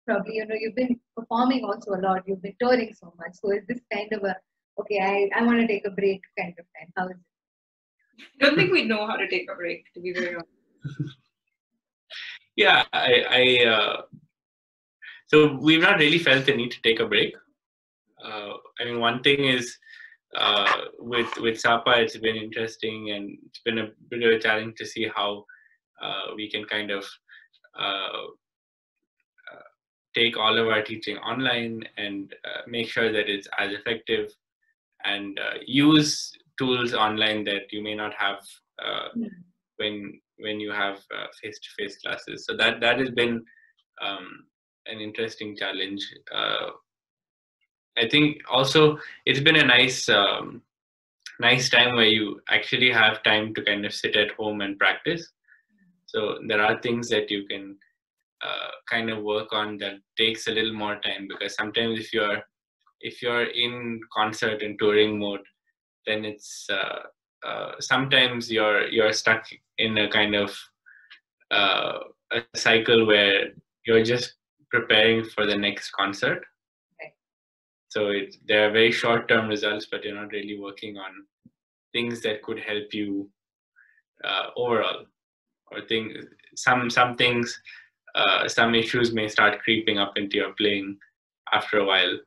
Probably, you've been performing also a lot. You've been touring so much. So is this kind of a, okay, I want to take a break kind of time? How is it? I don't think we know how to take a break, to be very honest. Yeah, so we've not really felt the need to take a break. I mean, one thing is with Sapa, it's been interesting, and it's been a bit of a challenge to see how we can kind of take all of our teaching online and make sure that it's as effective, and use tools online that you may not have when you have face-to-face classes. So that has been an interesting challenge. I think also it's been a nice time where you actually have time to kind of sit at home and practice. So there are things that you can kind of work on that takes a little more time, because sometimes if you're in concert and touring mode, then it's sometimes you're stuck in a kind of a cycle where you're just preparing for the next concert. Right. So there are very short-term results, but you're not really working on things that could help you overall. Or some things, some issues may start creeping up into your playing after a while,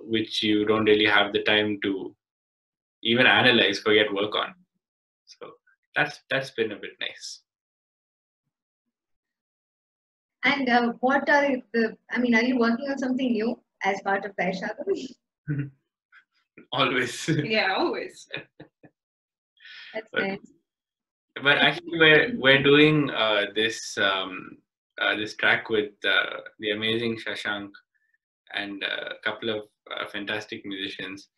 which you don't really have the time to even analyze, forget work on. So that's been a bit nice. And what are are you working on something new as part of Vaishagam? Always. Yeah, always. That's nice. But actually, we're doing this track with the amazing Shashank and a couple of fantastic musicians,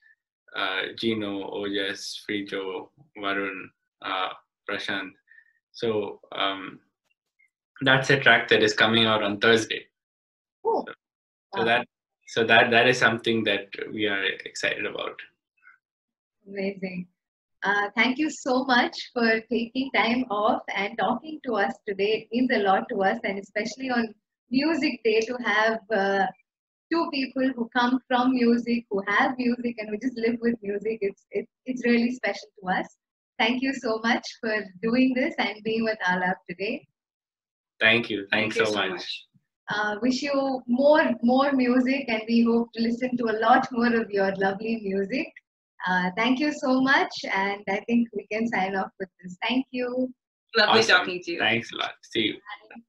Gino, Ojas, Frijo, Varun, Prashant. So that's a track that is coming out on Thursday. Oh, So that is something that we are excited about. amazing. Thank you so much for taking time off and talking to us today. It means a lot to us, and especially on Music Day, to have two people who come from music, who have music, and who just live with music. It's really special to us. Thank you so much for doing this and being with Alap today. Thank you. Thanks so much. Wish you more music, and we hope to listen to a lot more of your lovely music. Thank you so much, and I think we can sign off with this. Thank you. Lovely Awesome. talking to you. Thanks a lot. See you. Bye.